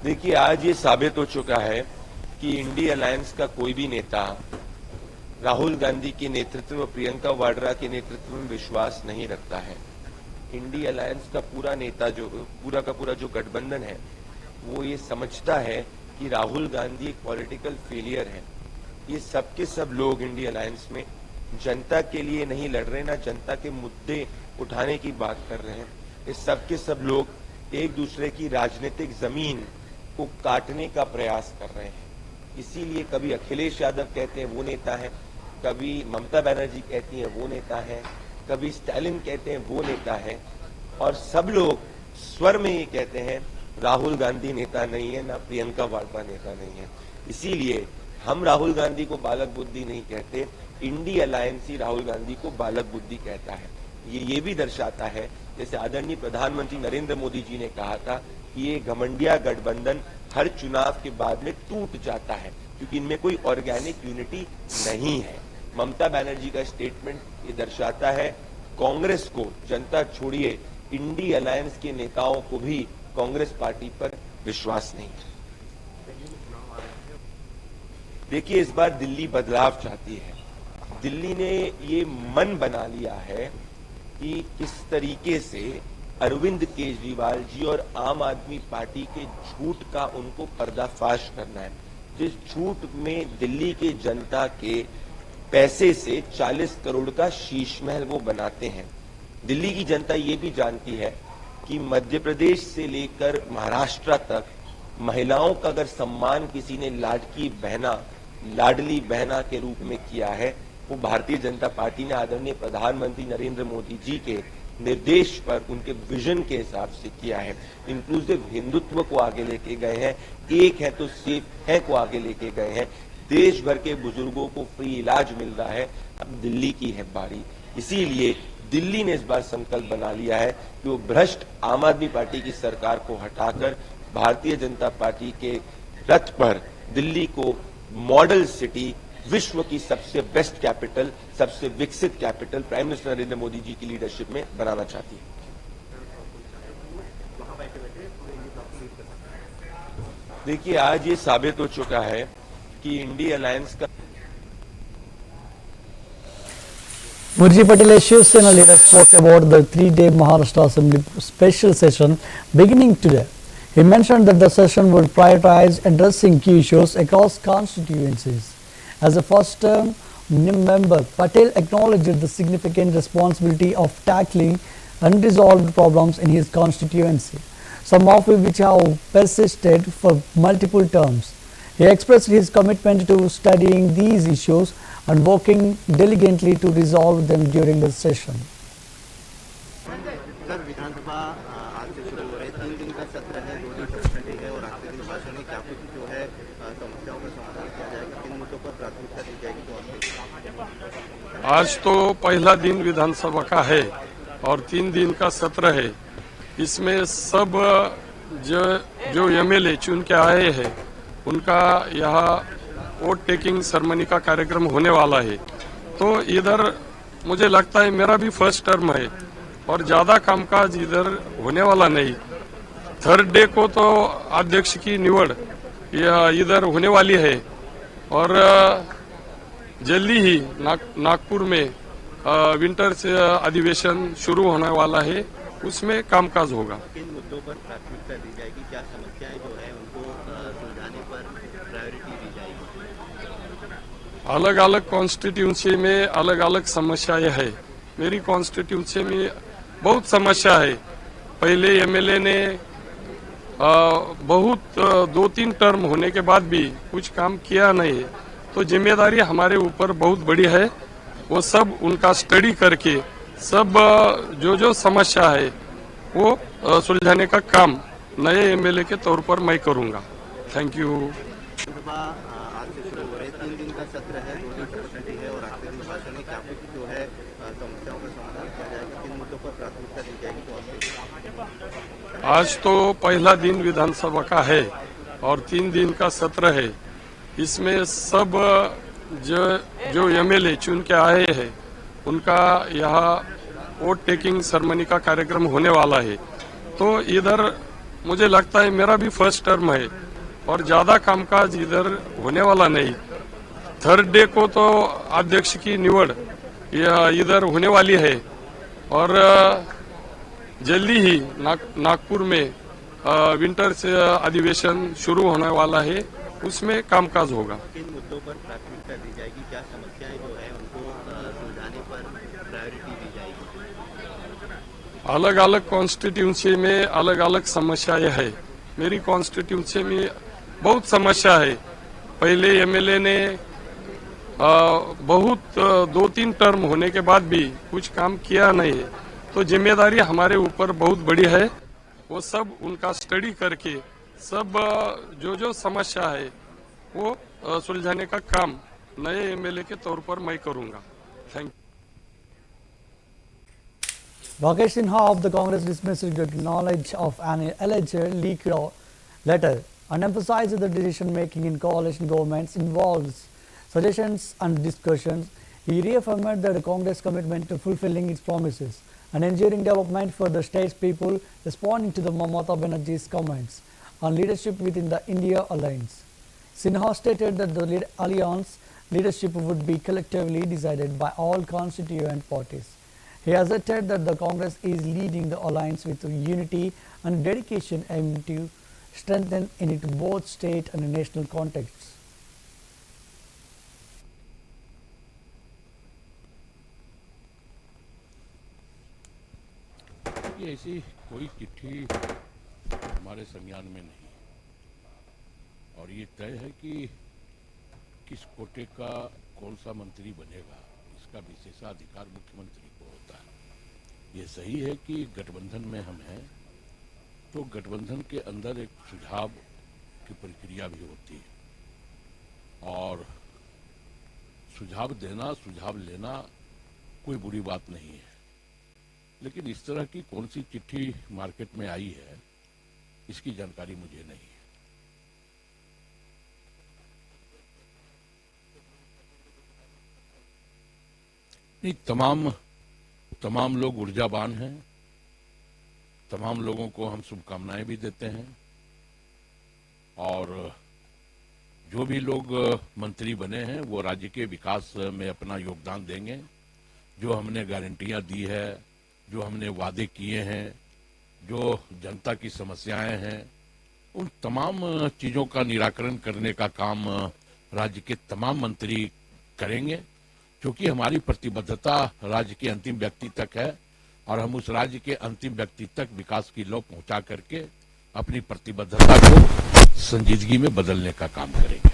देखिए, आज ये साबित हो चुका है कि इंडी अलायंस का कोई भी नेता राहुल गांधी के नेतृत्व व प्रियंका वाड्रा के नेतृत्व में विश्वास नहीं रखता है। इंडी अलायंस का पूरा नेता जो गठबंधन है वो ये समझता है कि राहुल गांधी एक पॉलिटिकल फेलियर है। ये सब के सब लोग इंडी अलायंस में जनता के लिए नहीं लड़ रहे, ना जनता के मुद्दे उठाने की बात कर रहे हैं। ये सब के सब लोग एक दूसरे की राजनीतिक जमीन को काटने का प्रयास कर रहे हैं। इसीलिए कभी अखिलेश यादव कहते हैं वो नेता है, कभी ममता बनर्जी कहती है वो नेता है, कभी स्टालिन कहते हैं वो नेता है, और सब लोग स्वर में ये कहते हैं राहुल गांधी नेता नहीं है, ना प्रियंका वाड्रा नेता नहीं है। इसीलिए हम राहुल गांधी को बालक बुद्धि नहीं कहते, इंडी अलायंस ही राहुल गांधी को बालक बुद्धि कहता है। ये भी दर्शाता है, जैसे आदरणीय प्रधानमंत्री नरेंद्र मोदी जी ने कहा था कि ये घमंडिया गठबंधन हर चुनाव के बाद में टूट जाता है क्योंकि इनमें कोई ऑर्गेनिक यूनिटी नहीं है। ममता बनर्जी का स्टेटमेंट ये दर्शाता है कांग्रेस को, जनता छोड़िए इंडी अलायंस के नेताओं को भी कांग्रेस पार्टी पर विश्वास नहीं है। देखिए, इस बार दिल्ली बदलाव चाहती है। दिल्ली ने ये मन बना लिया है कि किस तरीके से अरविंद केजरीवाल जी और आम आदमी पार्टी के झूठ का उनको पर्दाफाश करना है। जिस झूठ में दिल्ली के जनता के पैसे से 40 करोड़ का शीश महल वो बनाते हैं। दिल्ली की जनता ये भी जानती है कि मध्य प्रदेश से लेकर महाराष्ट्र तक महिलाओं का अगर सम्मान किसी ने लाडली बहना के रूप में किया है, वो भारतीय जनता पार्टी ने आदरणीय प्रधानमंत्री नरेंद्र मोदी जी के निर्देश पर, उनके विजन के हिसाब से किया है। इंक्लूसिव हिंदुत्व को आगे लेके गए हैं, एक है तो सेफ है को आगे लेके गए हैं। देश भर के बुजुर्गों को फ्री इलाज मिल रहा है। अब दिल्ली की है बारी। इसीलिए दिल्ली ने इस बार संकल्प बना लिया है कि वो भ्रष्ट आम आदमी पार्टी की सरकार को हटाकर भारतीय जनता पार्टी के रथ पर दिल्ली को मॉडल सिटी, विश्व की सबसे बेस्ट कैपिटल, सबसे विकसित capital prime minister Narendra Modi ji की लीडरशिप में बनाना चाहती है। देखिए, आज ये साबित हो चुका है कि इंडी अलायंस का Murji Patel, a Shiv Sena leader, spoke about the 3-day Maharashtra Assembly special session beginning today. He mentioned that the session would prioritize addressing key issues across constituencies. As a first-term member, Patel acknowledged the significant responsibility of tackling unresolved problems in his constituency, some of which have persisted for multiple terms. He expressed his commitment to studying these issues and working diligently to resolve them during the session. Sir, विधानसभा आज से शुरू हो रहे 3 दिन का सत्र है, 2 दिन छुट्टी है और आखिरी दिन भाषण में क्या कुछ जो है समस्याओं का समाधान किया जाएगा, किन मुद्दों पर प्राथमिकता दी जाएगी? आज तो पहला दिन विधानसभा का है और 3 दिन का सत्र है। इसमें सब जो एमएलए चुन के आए हैं उनका यहाँ वोट टेकिंग सेरेमनी का कार्यक्रम होने वाला है। तो इधर मुझे लगता है मेरा भी फर्स्ट टर्म है और ज्यादा कामकाज इधर होने वाला नहीं। 3rd डे को तो अध्यक्ष की निवड़ इधर होने वाली है और जल्दी ही नागपुर में विंटर से अधिवेशन शुरू होने वाला है, उसमें कामकाज होगा। किन मुद्दों पर प्राथमिकता दी जाएगी, क्या समस्याएं जो है उनको सुलझाने पर प्रायोरिटी दी जाएगी? अलग अलग कॉन्स्टिट्यूंसी में अलग अलग समस्याएं है। मेरी कॉन्स्टिट्यूंसी में बहुत समस्या है। पहले एमएलए ने बहुत 2-3 टर्म होने के बाद भी कुछ काम किया नहीं है, तो जिम्मेदारी हमारे ऊपर बहुत बड़ी है। वो सब उनका स्टडी करके सब जो समस्या है वो सुलझाने का काम नए एमएलए के तौर पर मैं करूंगा। Thank you. विधानसभा आज से शुरू हो रहे 3 दिन का सत्र है, 2 दिन छुट्टी है और आखिरी दिन भाषण में क्या कुछ जो है समस्याओं का समाधान किया जाएगा, किन मुद्दों पर प्राथमिकता दी जाएगी? आज तो पहला दिन विधानसभा का है और 3 दिन का सत्र है। इसमें सब जो एमएलए चुन के आए हैं उनका यहाँ वोट टेकिंग सेरेमनी का कार्यक्रम होने वाला है। तो इधर मुझे लगता है मेरा भी फर्स्ट टर्म है और ज्यादा कामकाज इधर होने वाला नहीं। थर्ड डे को तो अध्यक्ष की निवड़ इधर होने वाली है और जल्दी ही नागपुर में विंटर से अधिवेशन शुरू होने वाला है, उसमें कामकाज होगा। किन मुद्दों पर प्राथमिकता दी जाएगी, क्या समस्याएं जो है उनको सुलझाने पर प्रायोरिटी दी जाएगी? अलग अलग कॉन्स्टिट्यूंसी में अलग अलग समस्याएं है। मेरी कॉन्स्टिट्यूंसी में बहुत समस्या है। पहले एमएलए ने बहुत 2-3 टर्म होने के बाद भी कुछ काम किया नहीं है, तो जिम्मेदारी हमारे ऊपर बहुत बड़ी है। वो सब उनका स्टडी करके सब जो समस्या है वो सुलझाने का काम नए एमएलए के तौर पर मैं करूंगा। Thank you. Rakesh Sinha of the Congress dismissed the knowledge of an alleged leaked letter and emphasized that decision making in coalition governments involves suggestions and discussions. He reaffirmed that the Congress commitment to fulfilling its promises and ensuring development for the state's people, responding to the Mamata Banerjee's comments on leadership within the India alliance. Sinha stated that the alliance leadership would be collectively decided by all constituent parties. He asserted that the Congress is leading the alliance with unity and dedication aimed to strengthen in it both state and national contexts. ये ऐसी कोई चिट्ठी हमारे संज्ञान में नहीं और ये तय है कि किस कोटे का कौन सा मंत्री बनेगा, इसका विशेषाधिकार मुख्यमंत्री को होता है। ये सही है कि गठबंधन में हम हैं, तो गठबंधन के अंदर एक सुझाव की प्रक्रिया भी होती है और सुझाव देना, सुझाव लेना कोई बुरी बात नहीं है। लेकिन इस तरह की कौन सी चिट्ठी मार्केट में आई है, इसकी जानकारी मुझे नहीं है। नहीं, तमाम लोग ऊर्जावान हैं, तमाम लोगों को हम शुभकामनाएं भी देते हैं और जो भी लोग मंत्री बने हैं वो राज्य के विकास में अपना योगदान देंगे। जो हमने गारंटियां दी है, जो हमने वादे किए हैं, जो जनता की समस्याएं हैं, उन तमाम चीजों का निराकरण करने का काम राज्य के तमाम मंत्री करेंगे, क्योंकि हमारी प्रतिबद्धता राज्य के अंतिम व्यक्ति तक है और हम उस राज्य के अंतिम व्यक्ति तक विकास की लौ पहुंचा करके अपनी प्रतिबद्धता को संजीदगी में बदलने का काम करेंगे।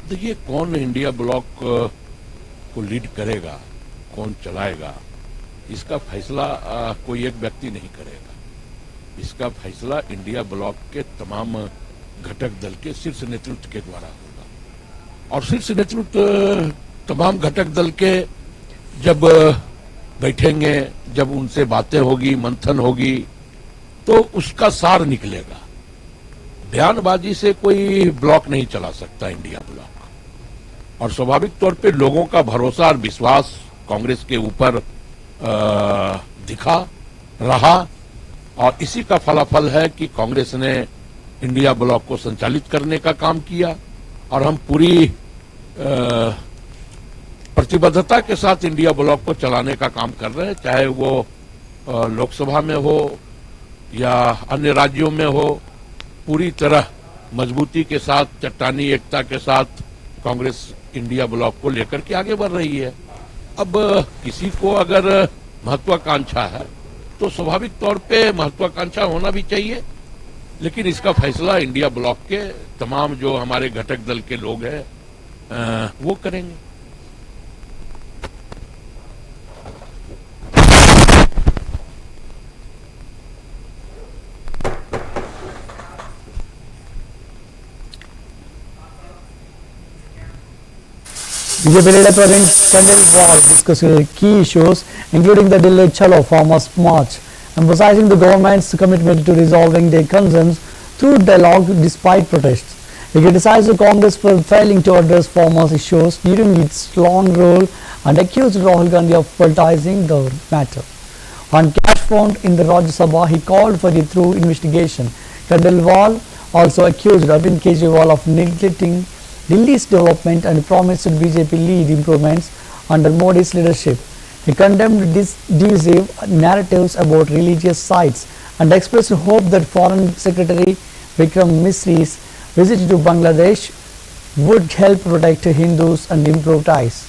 देखिए, कौन इंडिया ब्लॉक को लीड करेगा, कौन चलाएगा, इसका फैसला कोई एक व्यक्ति नहीं करेगा। इसका फैसला इंडिया ब्लॉक के तमाम घटक दल के शीर्ष नेतृत्व के द्वारा होगा और शीर्ष नेतृत्व तमाम घटक दल के जब बैठेंगे, जब उनसे बातें होगी, मंथन होगी, तो उसका सार निकलेगा। बयानबाजी से कोई ब्लॉक नहीं चला सकता इंडिया ब्लॉक और स्वाभाविक तौर पे लोगों का भरोसा और विश्वास कांग्रेस के ऊपर दिखा रहा और इसी का फलाफल है कि कांग्रेस ने इंडिया ब्लॉक को संचालित करने का काम किया और हम पूरी प्रतिबद्धता के साथ इंडिया ब्लॉक को चलाने का काम कर रहे हैं, चाहे वो लोकसभा में हो या अन्य राज्यों में हो। पूरी तरह मजबूती के साथ, चट्टानी एकता के साथ कांग्रेस इंडिया ब्लॉक को लेकर के आगे बढ़ रही है। अब किसी को अगर महत्वाकांक्षा है तो स्वाभाविक तौर पे महत्वाकांक्षा होना भी चाहिए, लेकिन इसका फैसला इंडिया ब्लॉक के तमाम जो हमारे घटक दल के लोग हैं वो करेंगे। BJP leader Praveen Khandelwal discussed key issues, including the Delhi Chalo Farmers March, emphasizing the government's commitment to resolving their concerns through dialogue despite protests. He criticized the Congress for failing to address farmers' issues during its long rule and accused Rahul Gandhi of politicizing the matter. On cash fund in the Rajya Sabha, he called for a thorough investigation. Khandelwal also accused Arvind Kejriwal of neglecting Delhi's development and promised BJP lead improvements under Modi's leadership. He condemned divisive narratives about religious sites and expressed hope that Foreign Secretary Vikram Misri's visit to Bangladesh would help protect Hindus and improve ties.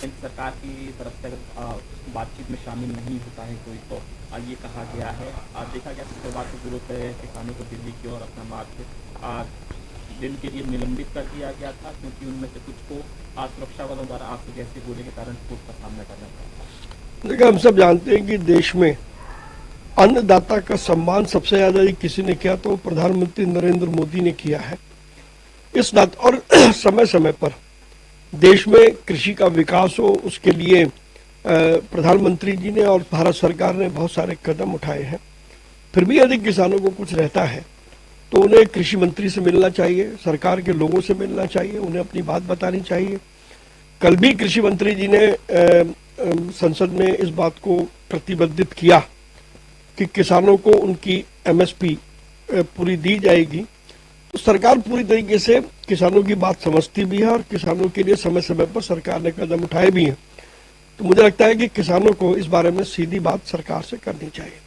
सरकार की तरफ से बातचीत में शामिल नहीं होता है कोई तो ये कहा गया है। देखा गया शुक्रवार को जरूरत है किसानों को दिल्ली की ओर अपना मार्च दिन के लिए निलंबित कर दिया गया था, क्योंकि उनमें से कुछ को सुरक्षा बलों द्वारा आंसू गैस के गोले के कारण चोट का सामना करना पड़ा। देखिए, हम सब जानते हैं कि देश में अन्नदाता का सम्मान सबसे ज्यादा यदि किसी ने किया तो प्रधानमंत्री नरेंद्र मोदी ने किया है। इस नाते और समय समय पर देश में कृषि का विकास हो, उसके लिए प्रधानमंत्री जी ने और भारत सरकार ने बहुत सारे कदम उठाए हैं। फिर भी यदि किसानों को कुछ रहता है तो उन्हें कृषि मंत्री से मिलना चाहिए, सरकार के लोगों से मिलना चाहिए, उन्हें अपनी बात बतानी चाहिए। कल भी कृषि मंत्री जी ने संसद में इस बात को प्रतिबद्धित किया कि किसानों को उनकी एमएसपी पूरी दी जाएगी। तो सरकार पूरी तरीके से किसानों की बात समझती भी है और किसानों के लिए समय समय पर सरकार ने कदम उठाए भी हैं। तो मुझे लगता है कि किसानों को इस बारे में सीधी बात सरकार से करनी चाहिए।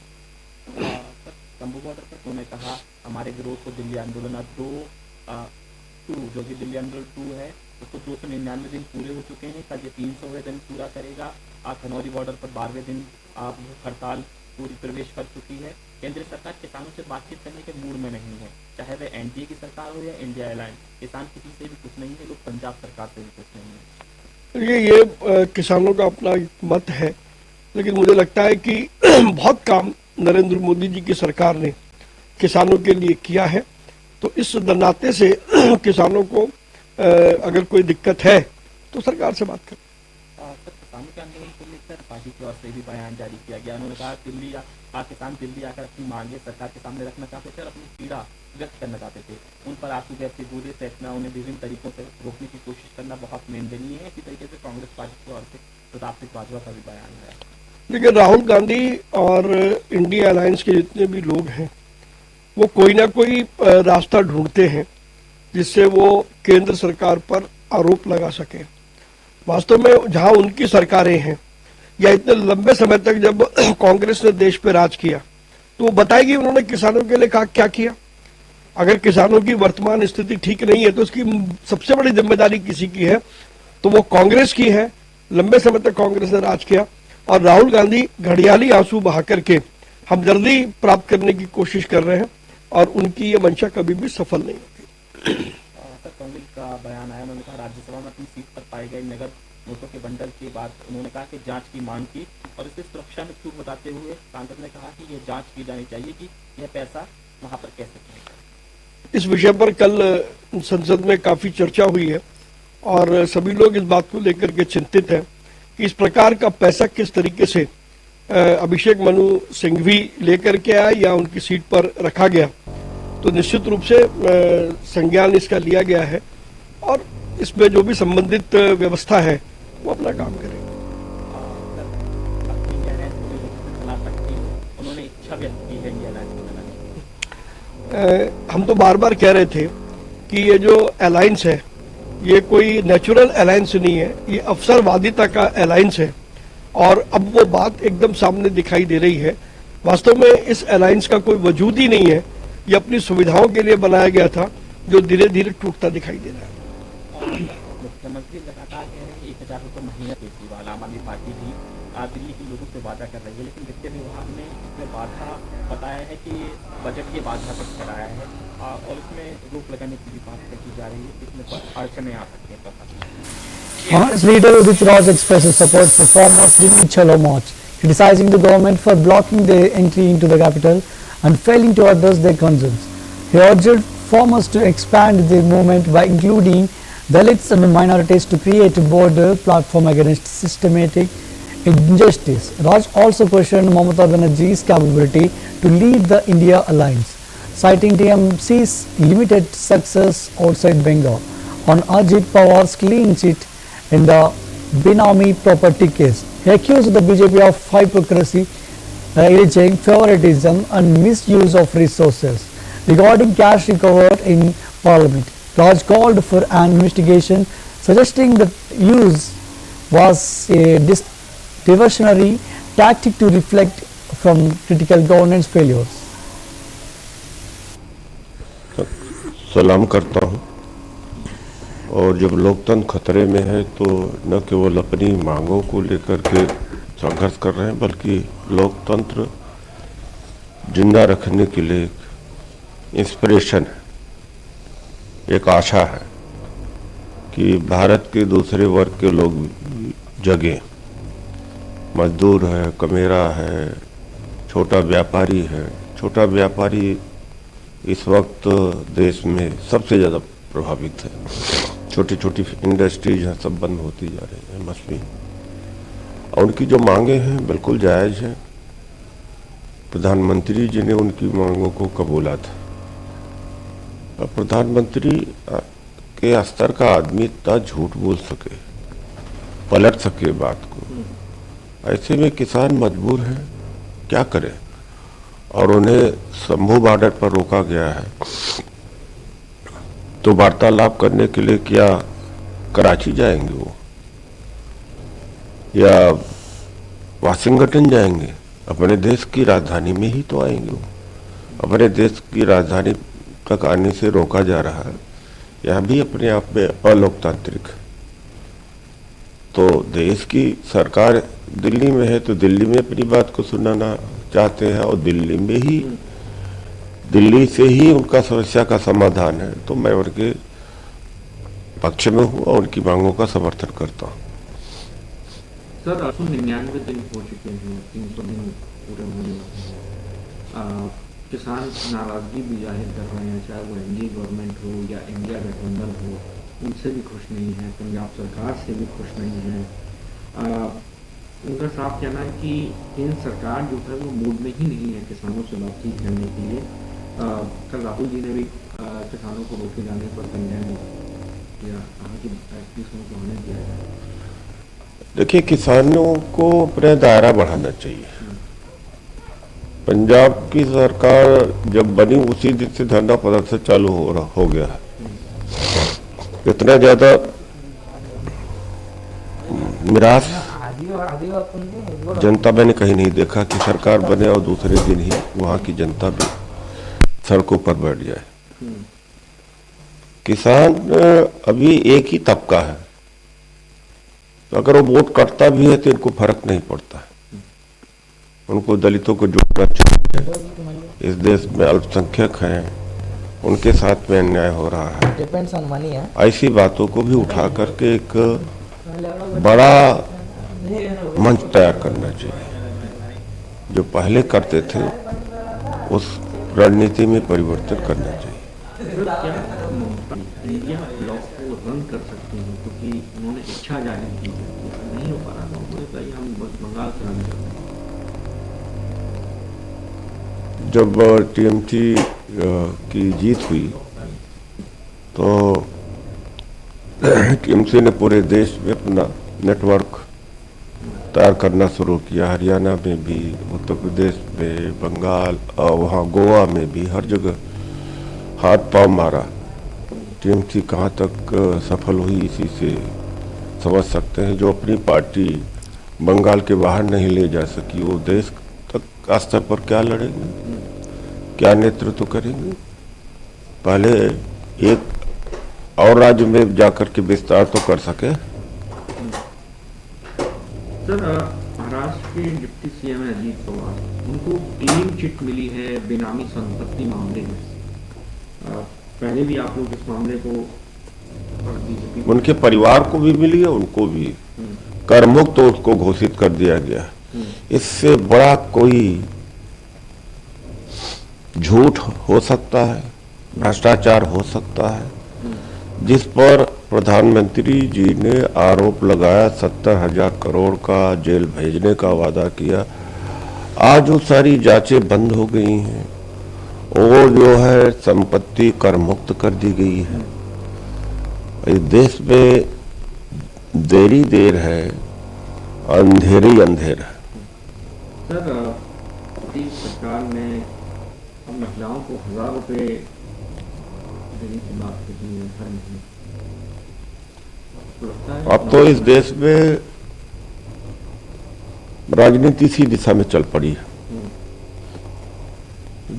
तंबू बॉर्डर पर उन्होंने कहा हमारे विरोध को दिल्ली आंदोलन जो कि दिल्ली आंदोलन 2 है उसको 299 दिन पूरे हो चुके हैं। कल ये 300वें दिन पूरा करेगा। खनौरी बॉर्डर पर 12वें दिन हड़ताल पूरी प्रवेश कर चुकी है। केंद्र सरकार किसानों से बातचीत करने के मूड में नहीं है, चाहे वह एनडीए की सरकार हो या इंडिया अलायंस। किसान किसी से भी कुछ नहीं है, लोग पंजाब सरकार से भी कुछ नहीं है। ये किसानों का अपना मत है, लेकिन मुझे लगता है कि बहुत काम नरेंद्र मोदी जी की सरकार ने किसानों के लिए किया है। तो इस नाते से किसानों को अगर कोई दिक्कत है तो सरकार से बात करें। किसानों के आंदोलन को लेकर पार्टी की ओर से भी बयान जारी किया गया। उन्होंने कहा किसान दिल्ली आकर अपनी मांगे सरकार के सामने रखना चाहते थे और अपनी पीड़ा व्यक्त करना चाहते थे। उन पर आंसू गैस के गोले फेंकना, उन्हें विभिन्न तरीकों से रोकने की कोशिश करना बहुत निंदनीय है। इसी तरीके से कांग्रेस पार्टी की ओर से प्रताप सिंह बाजवा का भी बयान है। देखिए, राहुल गांधी और इंडिया अलायंस के जितने भी लोग हैं वो कोई ना कोई रास्ता ढूंढते हैं जिससे वो केंद्र सरकार पर आरोप लगा सके। वास्तव में जहां उनकी सरकारें हैं या इतने लंबे समय तक जब कांग्रेस ने देश पे राज किया तो वो बताएगी उन्होंने किसानों के लिए क्या किया। अगर किसानों की वर्तमान स्थिति ठीक नहीं है तो उसकी सबसे बड़ी जिम्मेदारी किसी की है, तो वो कांग्रेस की है। लंबे समय तक कांग्रेस ने राज किया और राहुल गांधी घड़ियाली आंसू बहा करके हमदर्दी प्राप्त करने की कोशिश कर रहे हैं और उनकी ये मंशा कभी भी सफल नहीं होगी। कांग्रेस का बयान आया, उन्होंने कहा राज्यसभा में अपनी सीट पर पाए गए नगद नोटों के बंडल के बाद उन्होंने कहा कि जांच की मांग की और इसे सुरक्षा में चूक बताते हुए सांसद ने कहा कि यह जांच की जानी चाहिए कि यह पैसा वहां पर कैसे पहुंचा। इस विषय पर कल संसद में काफी चर्चा हुई है और सभी लोग इस बात को लेकर के चिंतित हैं कि इस प्रकार का पैसा किस तरीके से अभिषेक मनु सिंघवी लेकर के आया या उनकी सीट पर रखा गया। तो निश्चित रूप से संज्ञान इसका लिया गया है और इसमें जो भी संबंधित व्यवस्था है वो अपना काम करेगी। उन्होंने इच्छा व्यक्त की है इंडिया अलायंस। हम तो बार बार कह रहे थे कि ये जो अलायंस है ये कोई नेचुरल अलायंस नहीं है, ये अवसरवादिता का अलायंस है और अब वो बात एकदम सामने दिखाई दे रही है। वास्तव में इस अलायंस का कोई वजूद ही नहीं है, ये अपनी सुविधाओं के लिए बनाया गया था जो धीरे धीरे टूटता दिखाई दे रहा है। मुख्यमंत्री लगातार कह रहे हैं 1000 रुपये महीना केजरीवाल। आम आदमी पार्टी भी दिल्ली के लोगों से वादा कर रही है, लेकिन वित्त विभाग ने इसमें बाधा बताया है कि बजट ये बाधा तक कराया है और इसमें रोक लगाने की भी बात की जा रही है। इसमें अड़चने आ सकती हैं। Congress leader Udit Raj expresses support for farmers during Chalo March, criticizing the government for blocking their entry into the capital and failing to address their concerns. He urged farmers to expand their movement by including Dalits and minorities to create a border platform against systematic injustice. Raj also questioned Mamata Banerjee's capability to lead the India alliance, citing TMC's limited success outside Bengal. On Ajit Pawar's clean sheet in the Benami property case, he accused the BJP of hypocrisy, alleging favoritism and misuse of resources. Regarding cash recovered in Parliament, Raj called for an investigation, suggesting that use was a diversionary tactic to reflect from critical governance failures. सलाम करता हूं। और जब लोकतंत्र खतरे में है तो न केवल अपनी मांगों को लेकर के संघर्ष कर रहे हैं, बल्कि लोकतंत्र जिंदा रखने के लिए इंस्पिरेशन है, एक आशा है कि भारत के दूसरे वर्ग के लोग जगें। मजदूर है, कमेरा है, छोटा व्यापारी है। छोटा व्यापारी इस वक्त देश में सबसे ज़्यादा प्रभावित है। छोटी छोटी इंडस्ट्रीज हैं, सब बंद होती जा रही हैं, मछली। और उनकी जो मांगे हैं बिल्कुल जायज़ हैं। प्रधानमंत्री जी ने उनकी मांगों को कबूला था। और प्रधानमंत्री के स्तर का आदमी इतना झूठ बोल सके, पलट सके बात को, ऐसे में किसान मजबूर हैं, क्या करें। और उन्हें शंभू बॉर्डर पर रोका गया है, तो वार्तालाप करने के लिए क्या कराची जाएंगे वो, या वाशिंगटन जाएंगे? अपने देश की राजधानी में ही तो आएंगे वो। अपने देश की राजधानी तक आने से रोका जा रहा है, यह भी अपने आप में अलोकतांत्रिक है। तो देश की सरकार दिल्ली में है, तो दिल्ली में अपनी बात को सुनाना चाहते हैं, और दिल्ली से ही उनका समस्या का समाधान है। तो मैं उनके पक्ष में हूँ और उनकी मांगों का समर्थन करता हूँ। सर 99 दिन हो चुके हैं, 300 दिन पूरे होने वाले हैं। किसान नाराजगी भी जाहिर कर रहे हैं, चाहे वो एनडीए गवर्नमेंट हो या इंडिया गठबंधन हो, उनसे भी खुश नहीं है, पंजाब सरकार से भी खुश नहीं है। उनका साफ कहना है कि इन सरकार जो है वो मूड में ही नहीं है किसानों से बातचीत करने के लिए। कल राहुल जी ने भी किसानों को रोके जाने पर कंडेम किया, कहा कि किसानों को होने दिया जाए। देखिए, किसानों को अपना दायरा बढ़ाना चाहिए। पंजाब की सरकार जब बनी उसी दिन से धरना प्रदर्शन चालू हो गया है। इतना ज्यादा निराश जनता मैंने कहीं नहीं देखा कि सरकार बने और दूसरे दिन ही वहां की जनता भी सड़कों पर बैठ जाए। किसान अभी एक ही तबका है, तो अगर वो वोट करता भी है तो इनको फर्क नहीं पड़ता है। उनको दलितों को जोड़ना चाहिए। इस देश में अल्पसंख्यक हैं, उनके साथ में अन्याय हो रहा है। ऐसी बातों को भी उठा करके एक बड़ा मंच तैयार करना चाहिए। जो पहले करते थे उस रणनीति में परिवर्तन करना चाहिए। इंडिया ब्लॉक को रन कर सकते हैं, क्योंकि उन्होंने इच्छा जाहिर की है, नहीं हो पा रहा था, उन्होंने हम बंगाल से रन करते हैं। जब टीएमसी की जीत हुई तो टीएमसी ने पूरे देश में अपना नेटवर्क तैयार करना शुरू किया। हरियाणा में भी, उत्तर प्रदेश में, बंगाल और वहाँ गोवा में भी, हर जगह हाथ पांव मारा। टीएमसी कहाँ तक सफल हुई इसी से समझ सकते हैं। जो अपनी पार्टी बंगाल के बाहर नहीं ले जा सकी, वो देश तक स्तर पर क्या लड़ेंगे, क्या नेतृत्व करेंगे। पहले एक और राज्य में जाकर के विस्तार तो कर सके। सर महाराष्ट्र के डिप्टी सीएम है अजीत पवार, उनको क्लीन चिट मिली है बेनामी संपत्ति मामले में। पहले भी आप लोग इस मामले को बीजेपी, उनके परिवार को भी मिली है, उनको भी कर मुक्त तो उसको घोषित कर दिया गया। इससे बड़ा कोई झूठ हो सकता है, भ्रष्टाचार हो सकता है। जिस पर प्रधानमंत्री जी ने आरोप लगाया 70,000 करोड़ का जेल भेजने का वादा किया। आज वो सारी जांचें बंद हो गई हैं और जो है संपत्ति कर मुक्त कर दी गई है। इस देश में देरी देर है, अंधेरी अंधेर है। सर, मोदी सरकार ने महिलाओं को 1,000 रुपए देने की बात की है हर महीने। आपको लगता है अब तो इस देश में राजनीति इसी दिशा में चल पड़ी है।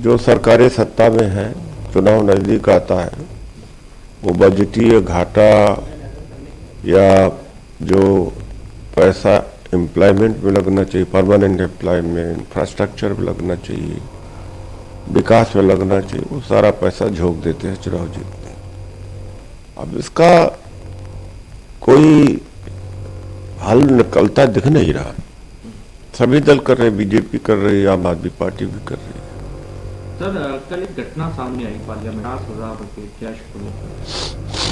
जो सरकारें सत्ता में है, चुनाव नजदीक आता है, वो बजटीय घाटा या जो पैसा एम्प्लॉयमेंट में लगना चाहिए, परमानेंट एम्प्लॉयमेंट, इंफ्रास्ट्रक्चर में लगना चाहिए, विकास में लगना चाहिए, वो सारा पैसा झोंक देते हैं चुनाव जीतने। अब इसका कोई हल निकलता दिख नहीं रहा। सभी दल कर रहे हैं, बीजेपी कर रही है, आम आदमी पार्टी भी कर रही है। सर, कल एक घटना सामने आई पार्लियामेंट में 50,000 रुपए कैश को लेकर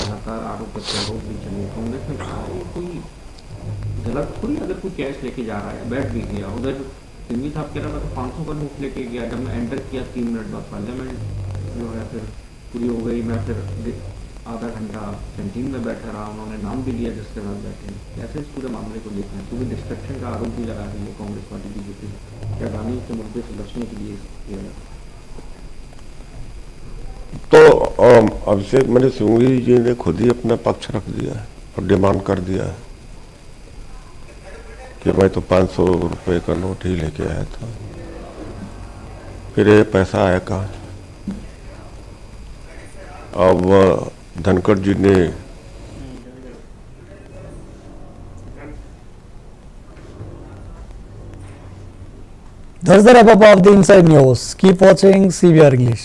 लगातार आरोप भी चले। कांग्रेस ने कहा ये कोई गलत थोड़ी, अगर कोई कैश लेके जा रहा है, बैठ भी गया उधर, सिंघवी साहब कह रहा था तो 500 का नोट लेके गया। जब मैं एंटर किया 3 मिनट बाद पार्लियामेंट जो है फिर पूरी हो गई। मैं फिर आधा घंटा कैंटीन में बैठा रहा, उन्होंने नाम भी लिया जिसके साथ बैठे। कैसे इस पूरे मामले को देखना है, क्योंकि डिस्ट्रक्शन का आरोप भी लगा रही है कांग्रेस पार्टी बीजेपी, क्या अडानी के मुद्दे से बचने के लिए किया जाए? तो अभिषेक मनु सिंघवी जी ने खुद ही अपना पक्ष रख दिया है और डिमांड कर दिया है कि मैं तो 500 रुपए का नोट ही लेके आया था, फिर ये पैसा आया कहाँ? अब धनखड़ जी ने That's the wrap up of the Inside News. Keep watching CBR English.